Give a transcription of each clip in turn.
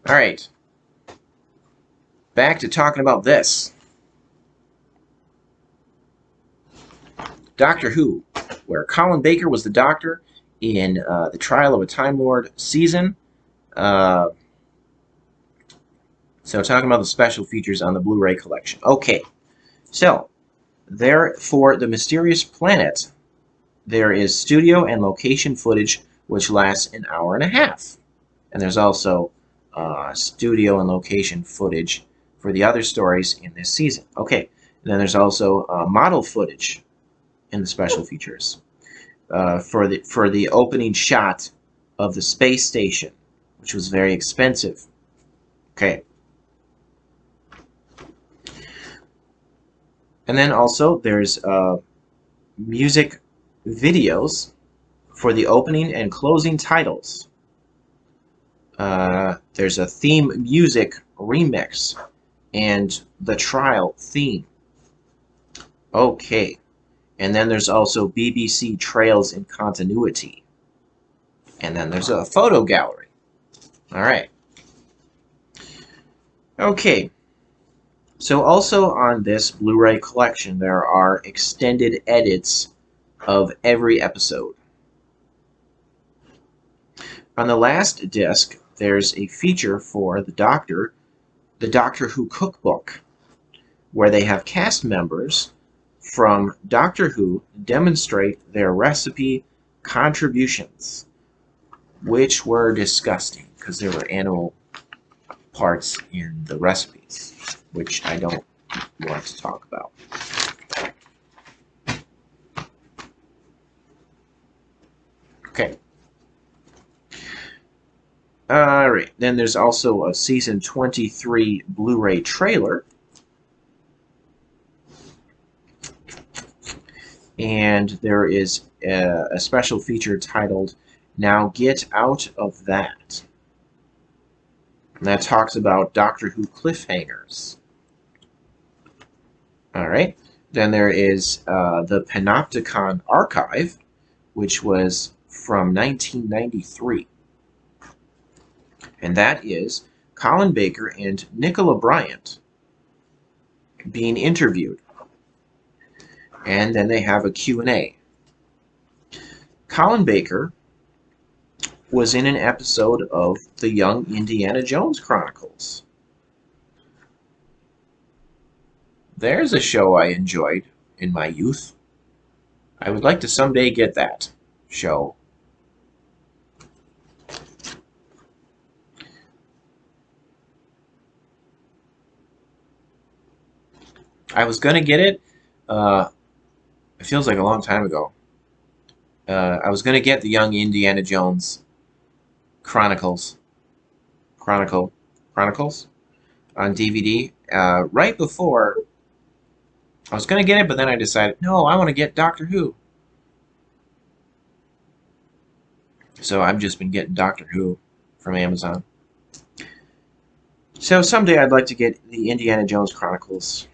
All right, back to talking about this. Doctor Who, where Colin Baker was the Doctor in the Trial of a Time Lord season. Uh, so talking about the special features on the Blu-ray collection. Okay, so there for the Mysterious Planet, there is studio and location footage which lasts an hour and a half. And there's also studio and location footage for the other stories in this season. Okay, and then there's also model footage in the special features for the opening shot of the space station, which was very expensive. Okay, and then also there's music videos for the opening and closing titles. There's a theme music remix and the trial theme. Okay. And then there's also BBC Trails in Continuity. And then there's a photo gallery. All right. Okay. So also on this Blu-ray collection, there are extended edits of every episode. On the last disc, there's a feature for the Doctor Who Cookbook, where they have cast members from Doctor Who demonstrate their recipe contributions, which were disgusting because there were animal parts in the recipes, which I don't want to talk about. Okay. Alright, then there's also a Season 23 Blu-ray trailer. And there is a special feature titled Now Get Out of That. And that talks about Doctor Who cliffhangers. Alright, then there is the Panopticon Archive, which was from 1993. And that is Colin Baker and Nicola Bryant being interviewed. And then they have a Q&A. Colin Baker was in an episode of the Young Indiana Jones Chronicles. There's a show I enjoyed in my youth. I would like to someday get that show. I was going to get it. It feels like a long time ago. I was going to get the Young Indiana Jones Chronicles on DVD right before. I was going to get it, but then I decided, no, I want to get Doctor Who. So I've just been getting Doctor Who from Amazon. So someday I'd like to get the Indiana Jones Chronicles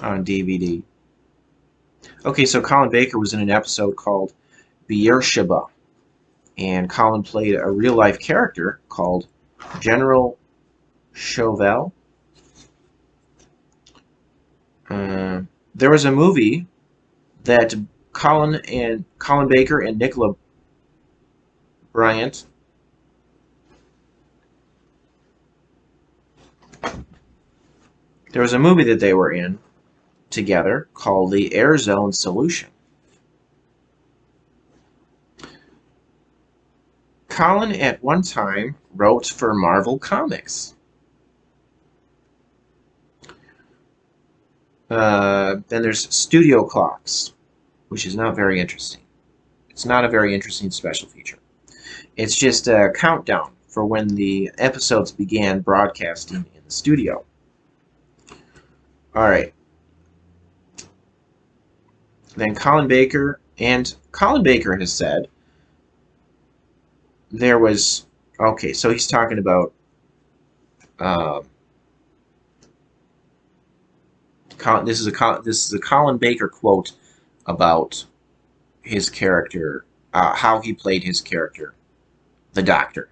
on DVD. Okay, so Colin Baker was in an episode called Beersheba, and Colin played a real-life character called General Chauvel. There was a movie that Colin Baker and Nicola Bryant there was a movie that they were in together called The Air Zone Solution. Colin at one time wrote for Marvel Comics. Then there's Studio Clocks, which is not very interesting. It's not a very interesting special feature. It's just a countdown for when the episodes began broadcasting in the studio. Alright. Then Colin Baker has said there was... Okay, so he's talking about... This is a Colin Baker quote about his character, how he played his character, the Doctor.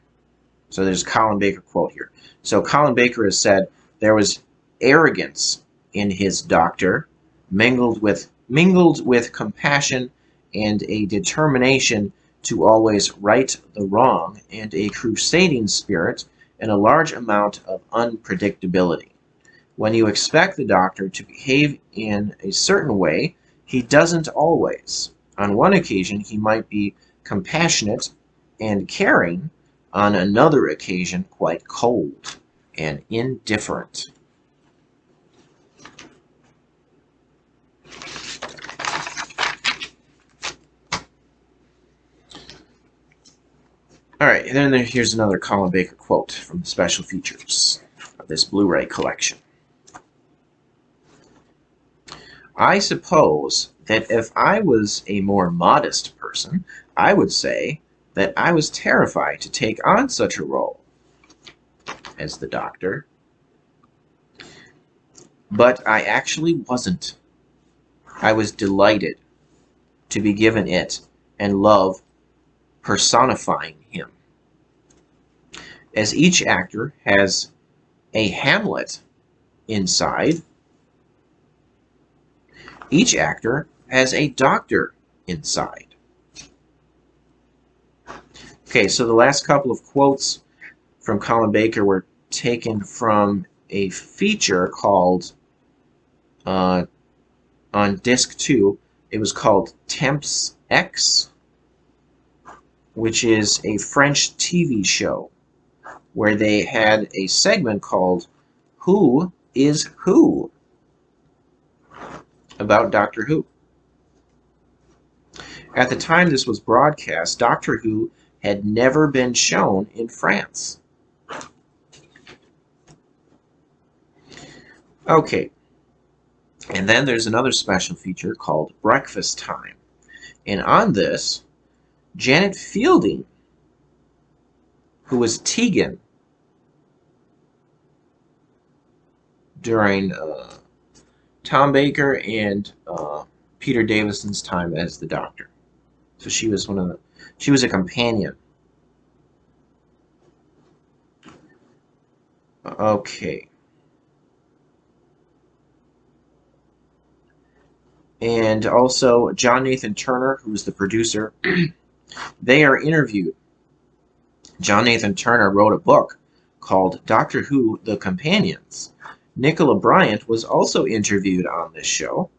So there's a Colin Baker quote here. So Colin Baker has said there was arrogance in his doctor, mingled with compassion and a determination to always right the wrong, and a crusading spirit and a large amount of unpredictability. When you expect the doctor to behave in a certain way, he doesn't always. On one occasion, he might be compassionate and caring, on another occasion, quite cold and indifferent. All right, and then here's another Colin Baker quote from the special features of this Blu-ray collection. I suppose that if I was a more modest person, I would say that I was terrified to take on such a role as the doctor. But I actually wasn't. I was delighted to be given it and love personifying him. As each actor has a Hamlet inside, each actor has a doctor inside. Okay, so the last couple of quotes from Colin Baker were taken from a feature called, on disc 2, it was called Temps X, which is a French TV show where they had a segment called Who is Who? About Doctor Who. At the time this was broadcast, Doctor Who had never been shown in France. Okay, and then there's another special feature called Breakfast Time. And on this, Janet Fielding, who was Tegan during Tom Baker and Peter Davison's time as the Doctor. So she was she was a companion. Okay. And also John Nathan Turner, who was the producer, they are interviewed. John Nathan Turner wrote a book called Doctor Who: The Companions. Nicola Bryant was also interviewed on this show.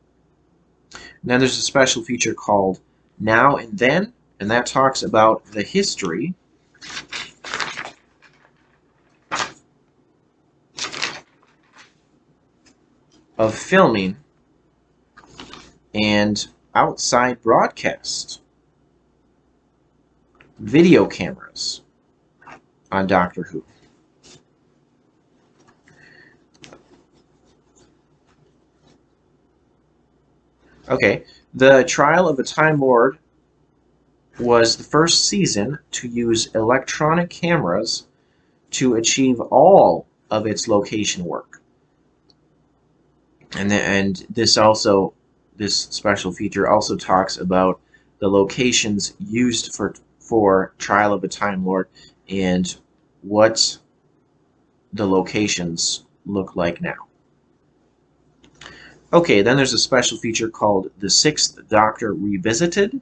And then there's a special feature called Now and Then, and that talks about the history of filming and outside broadcast video cameras on Doctor Who. Okay, the Trial of a Time Lord was the first season to use electronic cameras to achieve all of its location work. And this special feature also talks about the locations used for Trial of a Time Lord and what the locations look like now. Okay, then there's a special feature called The Sixth Doctor Revisited,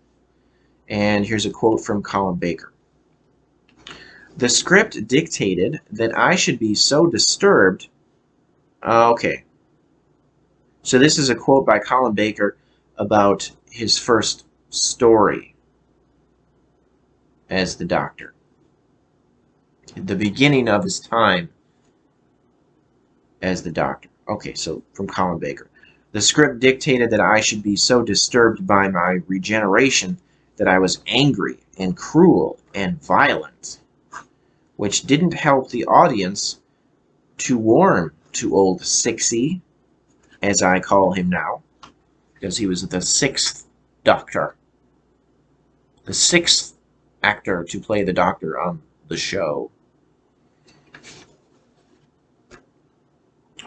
and here's a quote from Colin Baker. The script dictated that I should be so disturbed. Okay. So this is a quote by Colin Baker about his first story as the Doctor. The beginning of his time as the Doctor. Okay, so from Colin Baker. The script dictated that I should be so disturbed by my regeneration that I was angry and cruel and violent, which didn't help the audience to warm to old Sixie, as I call him now, because he was the sixth Doctor. The sixth actor to play the Doctor on the show.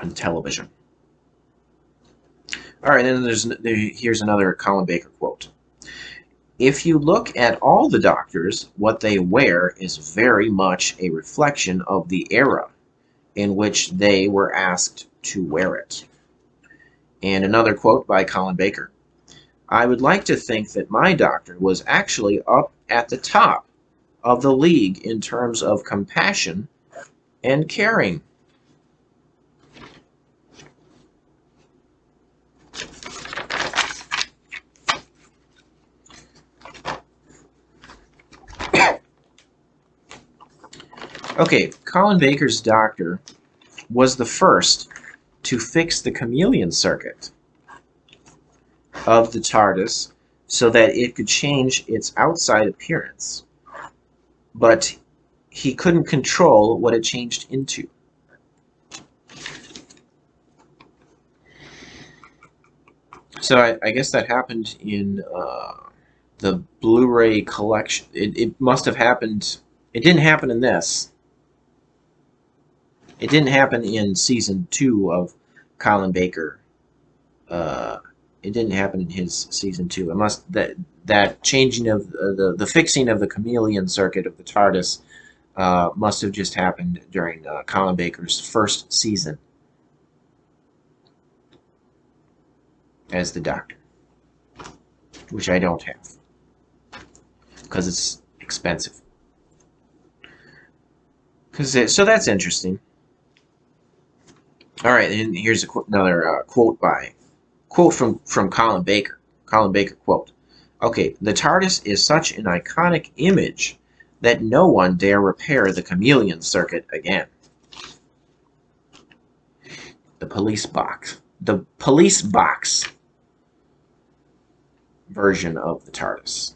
On television. All right, then here's another Colin Baker quote. If you look at all the doctors, what they wear is very much a reflection of the era in which they were asked to wear it. And another quote by Colin Baker. I would like to think that my doctor was actually up at the top of the league in terms of compassion and caring. Okay, Colin Baker's doctor was the first to fix the chameleon circuit of the TARDIS so that it could change its outside appearance, but he couldn't control what it changed into. So I guess that happened in the Blu-ray collection. It must have happened. It didn't happen in this. It didn't happen in season 2 of Colin Baker. It didn't happen in his season 2. It must that changing of the fixing of the chameleon circuit of the TARDIS must have just happened during Colin Baker's first season as the Doctor, which I don't have because it's expensive. So that's interesting. All right, and here's another quote from Colin Baker. Colin Baker quote. Okay, the TARDIS is such an iconic image that no one dare repair the chameleon circuit again. The police box version of the TARDIS.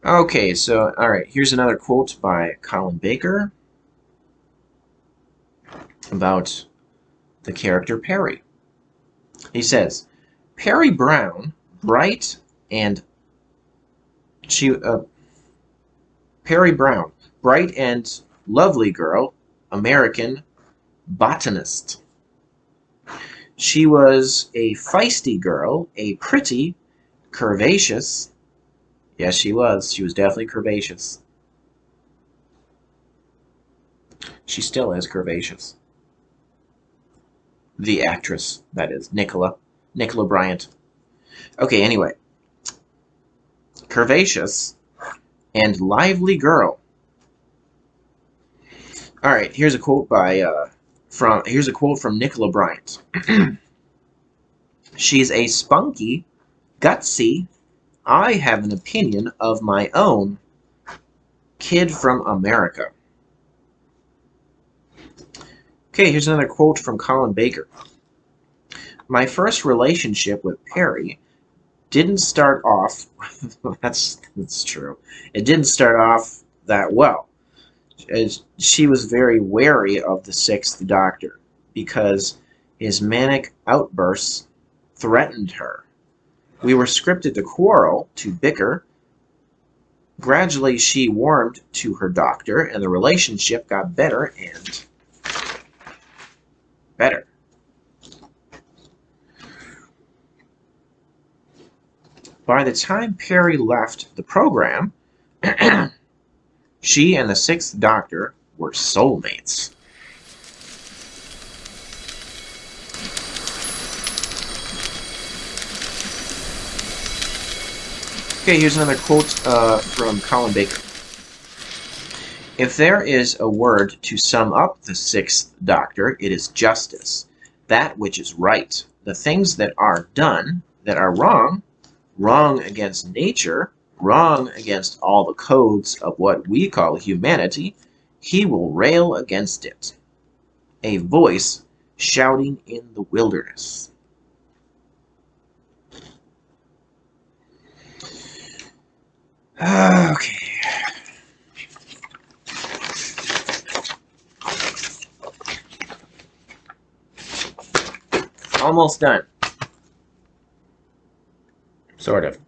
Okay, so, all right, here's another quote by Colin Baker about the character Perry. He says, Perry Brown, bright and lovely girl, American botanist. She was a feisty girl, a pretty, curvaceous. Yes, she was. She was definitely curvaceous. She still is curvaceous. The actress, that is, Nicola Bryant. Okay, anyway. Curvaceous and lively girl. All right, here's a quote from Nicola Bryant. She's a spunky, gutsy, I have an opinion of my own kid from America. Okay, here's another quote from Colin Baker. My first relationship with Perry didn't start off, that's true, it didn't start off that well. She was very wary of the Sixth Doctor because his manic outbursts threatened her. We were scripted to quarrel, to bicker. Gradually, she warmed to her doctor, and the relationship got better and better. By the time Perry left the program, she and the Sixth Doctor were soulmates. Okay, here's another quote from Colin Baker. If there is a word to sum up the Sixth Doctor, it is justice. That which is right. The things that are done, that are wrong, wrong against nature, wrong against all the codes of what we call humanity, he will rail against it. A voice shouting in the wilderness. Okay. Almost done. Sort of.